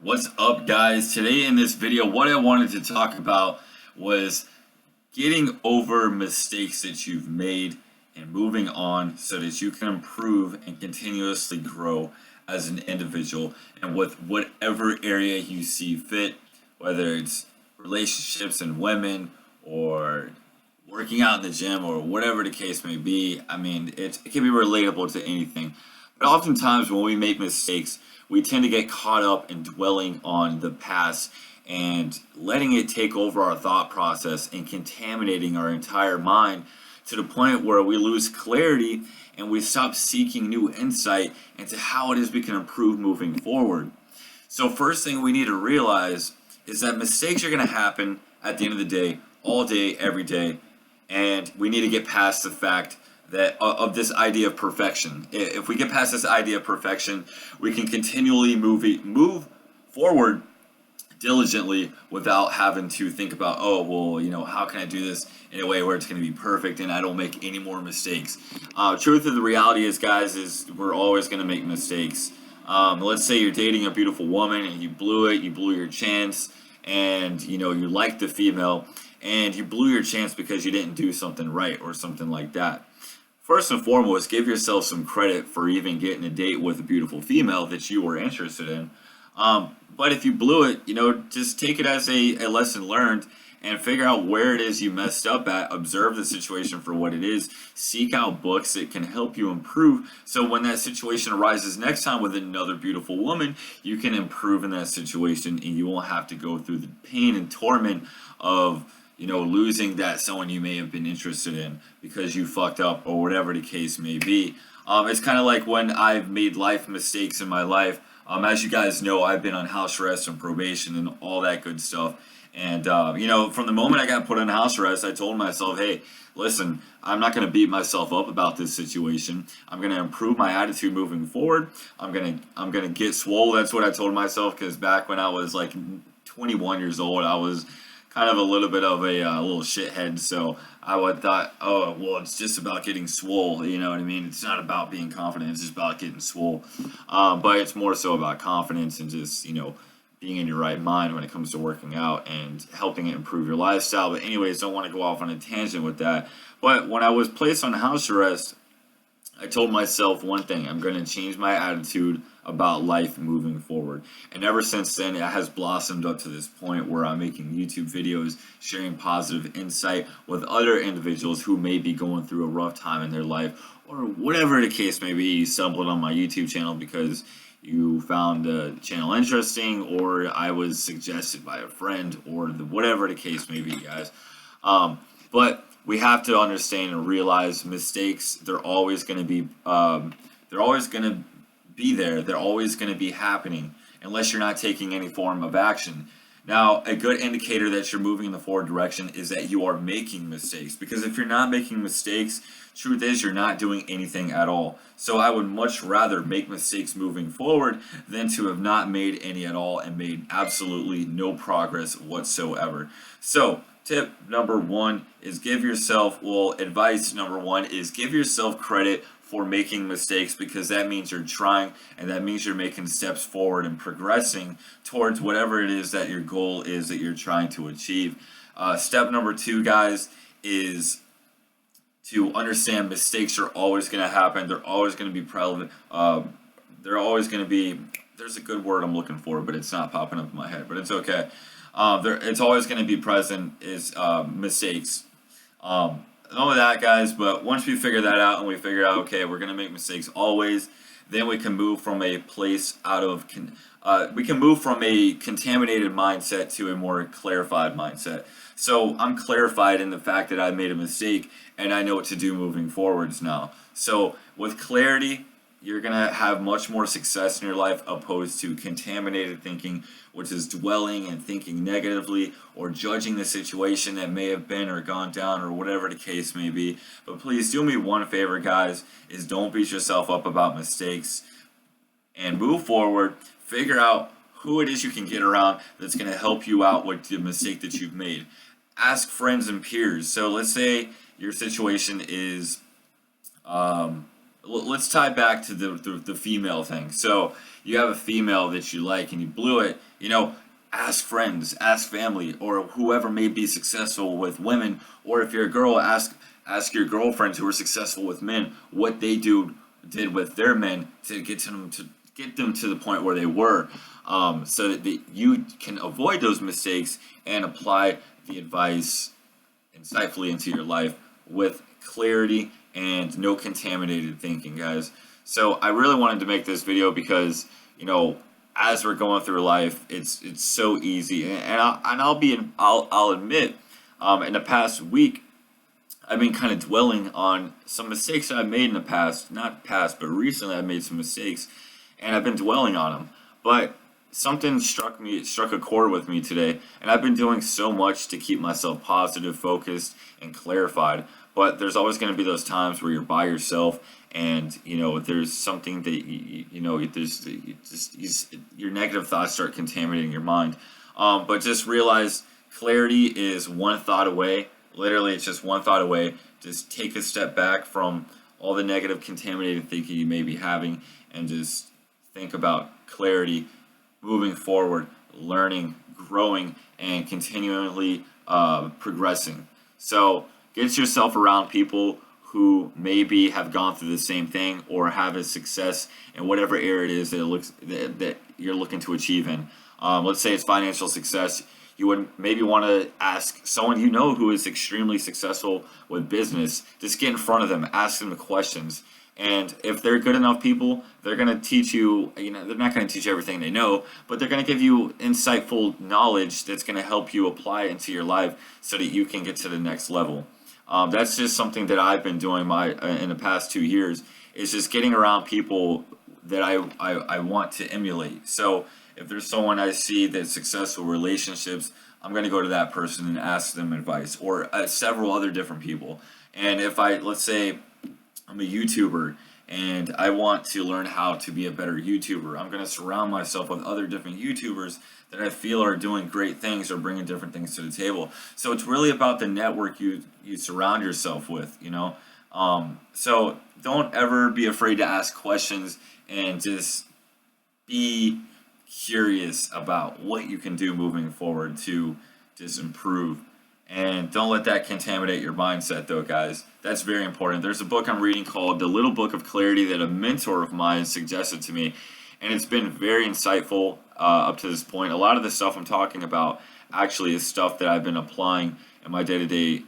What's up, guys? Today in this video, what I wanted to talk about was getting over mistakes that you've made and moving on so that you can improve and continuously grow as an individual and with whatever area you see fit, whether it's relationships and women or working out in the gym or whatever the case may be. I mean, it can be relatable to anything. But oftentimes when we make mistakes, we tend to get caught up in dwelling on the past and letting it take over our thought process and contaminating our entire mind to the point where we lose clarity and we stop seeking new insight into how it is we can improve moving forward. So, first thing we need to realize is that mistakes are going to happen at the end of the day, all day, every day, and we need to get past the fact that of this idea of perfection. If we get past this idea of perfection, we can continually move forward diligently without having to think about, oh, well, how can I do this in a way where it's going to be perfect and I don't make any more mistakes. Truth of the reality is, guys, is we're always going to make mistakes. Let's say you're dating a beautiful woman and you blew it, you blew your chance, and you like the female, and you blew your chance because you didn't do something right or something like that. First and foremost, give yourself some credit for even getting a date with a beautiful female that you were interested in. But if you blew it, just take it as a lesson learned and figure out where it is you messed up at. Observe the situation for what it is. Seek out books that can help you improve. So when that situation arises next time with another beautiful woman, you can improve in that situation and you won't have to go through the pain and torment of losing that someone you may have been interested in because you fucked up or whatever the case may be. It's kind of like when I've made life mistakes in my life. As you guys know, I've been on house arrest and probation and all that good stuff. And, from the moment I got put on house arrest, I told myself, hey, listen, I'm not going to beat myself up about this situation. I'm going to improve my attitude moving forward. I'm going to get swole. That's what I told myself, because back when I was like 21 years old, I was kind of a little bit of a little shithead. So I would thought, oh, well, it's just about getting swole. You know what I mean? It's not about being confident. It's just about getting swole. But it's more so about confidence and just, being in your right mind when it comes to working out and helping it improve your lifestyle. But anyways, don't want to go off on a tangent with that. But when I was placed on house arrest, I told myself one thing: I'm going to change my attitude about life moving forward. And ever since then, it has blossomed up to this point where I'm making YouTube videos, sharing positive insight with other individuals who may be going through a rough time in their life, or whatever the case may be. You stumbled on my YouTube channel because you found the channel interesting, or I was suggested by a friend, or whatever the case may be, guys. But we have to understand and realize mistakes, they're always going to be they're always going to be there. They're always going to be happening unless you're not taking any form of action. Now, a good indicator that you're moving in the forward direction is that you are making mistakes. Because if you're not making mistakes, truth is you're not doing anything at all. So I would much rather make mistakes moving forward than to have not made any at all and made absolutely no progress whatsoever. So tip number one is advice number one is give yourself credit for making mistakes, because that means you're trying and that means you're making steps forward and progressing towards whatever it is that your goal is that you're trying to achieve. Step number two, guys, is to understand mistakes are always going to happen. They're always going to be prevalent. They're always going to be, there's a good word I'm looking for, but it's not popping up in my head, but it's okay. It's always going to be present is mistakes. All of that, guys, but once we figure that out and we figure out, okay, we're going to make mistakes always, then we can move from a place we can move from a contaminated mindset to a more clarified mindset. So I'm clarified in the fact that I made a mistake and I know what to do moving forwards now. So with clarity, you're going to have much more success in your life opposed to contaminated thinking, which is dwelling and thinking negatively or judging the situation that may have been or gone down or whatever the case may be. But please do me one favor, guys, is don't beat yourself up about mistakes and move forward. Figure out who it is you can get around that's going to help you out with the mistake that you've made. Ask friends and peers. So let's say your situation is let's tie back to the female thing. So you have a female that you like and you blew it, ask friends, ask family, or whoever may be successful with women, or if you're a girl, ask your girlfriends who are successful with men what they did with their men to get them to the point where they were, so that you can avoid those mistakes and apply the advice insightfully into your life with clarity and no contaminated thinking, guys. So I really wanted to make this video because, as we're going through life, it's so easy, and I'll admit, in the past week, I've been kind of dwelling on some mistakes that I made in the past, not past, but recently I made some mistakes, and I've been dwelling on them. But something struck a chord with me today, and I've been doing so much to keep myself positive, focused, and clarified. But there's always going to be those times where you're by yourself, and there's something that your negative thoughts start contaminating your mind. But just realize clarity is one thought away. Literally, it's just one thought away. Just take a step back from all the negative, contaminated thinking you may be having, and just think about clarity, moving forward, learning, growing, and continually progressing. So get yourself around people who maybe have gone through the same thing or have a success in whatever area it is that you're looking to achieve in. Let's say it's financial success. You would maybe want to ask someone who is extremely successful with business. Just get in front of them, ask them the questions. And if they're good enough people, they're going to teach you, they're not going to teach you everything they know, but they're going to give you insightful knowledge that's going to help you apply it into your life so that you can get to the next level. That's just something that I've been doing in the past 2 years, is just getting around people that I want to emulate. So if there's someone I see that's successful relationships, I'm going to go to that person and ask them advice, or several other different people. And if let's say I'm a YouTuber and I want to learn how to be a better YouTuber, I'm going to surround myself with other different YouTubers that I feel are doing great things or bringing different things to the table. So it's really about the network you surround yourself with, So don't ever be afraid to ask questions, and just be curious about what you can do moving forward to just improve. And don't let that contaminate your mindset, though, guys. That's very important. There's a book I'm reading called The Little Book of Clarity that a mentor of mine suggested to me, and it's been very insightful up to this point. A lot of the stuff I'm talking about actually is stuff that I've been applying in my day-to-day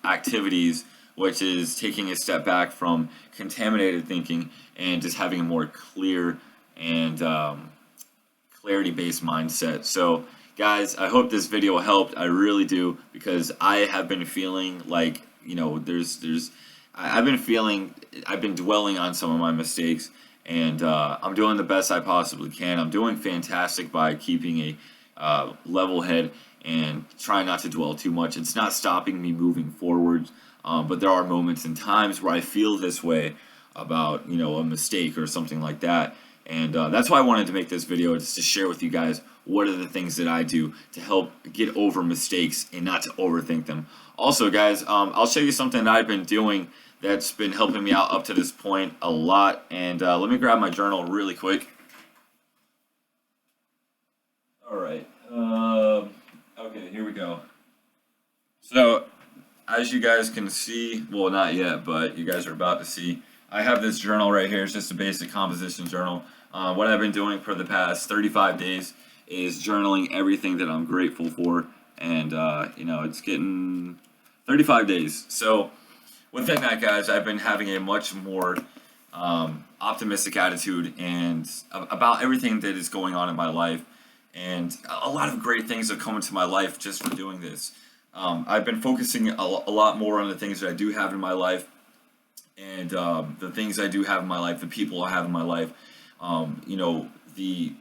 activities, which is taking a step back from contaminated thinking and just having a more clear and clarity-based mindset. So guys, I hope this video helped. I really do, because I have been feeling like, I've been dwelling on some of my mistakes, and I'm doing the best I possibly can. I'm doing fantastic by keeping a level head and trying not to dwell too much. It's not stopping me moving forward, but there are moments and times where I feel this way about, a mistake or something like that. And that's why I wanted to make this video, just to share with you guys what are the things that I do to help get over mistakes and not to overthink them. Also, guys, I'll show you something that I've been doing that's been helping me out up to this point a lot. And let me grab my journal really quick. All right. Okay, here we go. So, as you guys can see, well, not yet, but you guys are about to see, I have this journal right here. It's just a basic composition journal. What I've been doing for the past 35 days is journaling everything that I'm grateful for. And, it's getting 35 days. So within that, guys, I've been having a much more optimistic attitude and about everything that is going on in my life. And a lot of great things have come into my life just for doing this. I've been focusing a lot more on the things that I do have in my life, and the things I do have in my life, the people I have in my life. The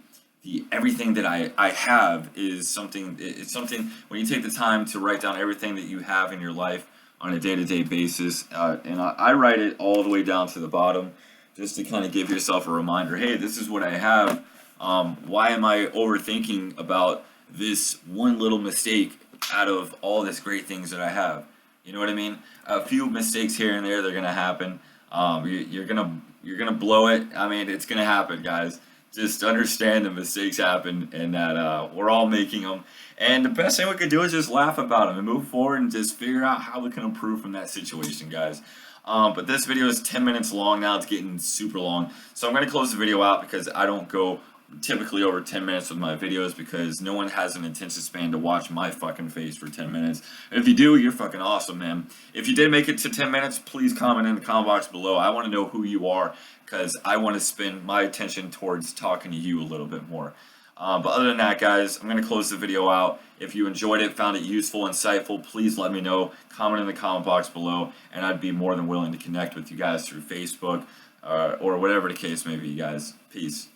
everything that I have is something. It's something when you take the time to write down everything that you have in your life on a day-to-day basis, and I write it all the way down to the bottom, just to kind of give yourself a reminder. Hey, this is what I have. Why am I overthinking about this one little mistake out of all these great things that I have? You know what I mean? A few mistakes here and there, they're gonna happen. You're gonna blow it. I mean, it's gonna happen, guys. Just understand that mistakes happen and that we're all making them. And the best thing we could do is just laugh about them and move forward and just figure out how we can improve from that situation, guys. But this video is 10 minutes long now. It's getting super long. So I'm going to close the video out because I don't go typically over 10 minutes with my videos because no one has an attention span to watch my fucking face for 10 minutes. And if you do, you're fucking awesome, man. If you did make it to 10 minutes, please comment in the comment box below. I want to know who you are because I want to spend my attention towards talking to you a little bit more. But other than that, guys, I'm going to close the video out. If you enjoyed it, found it useful, insightful, please let me know. Comment in the comment box below, and I'd be more than willing to connect with you guys through Facebook or whatever the case may be, guys. Peace.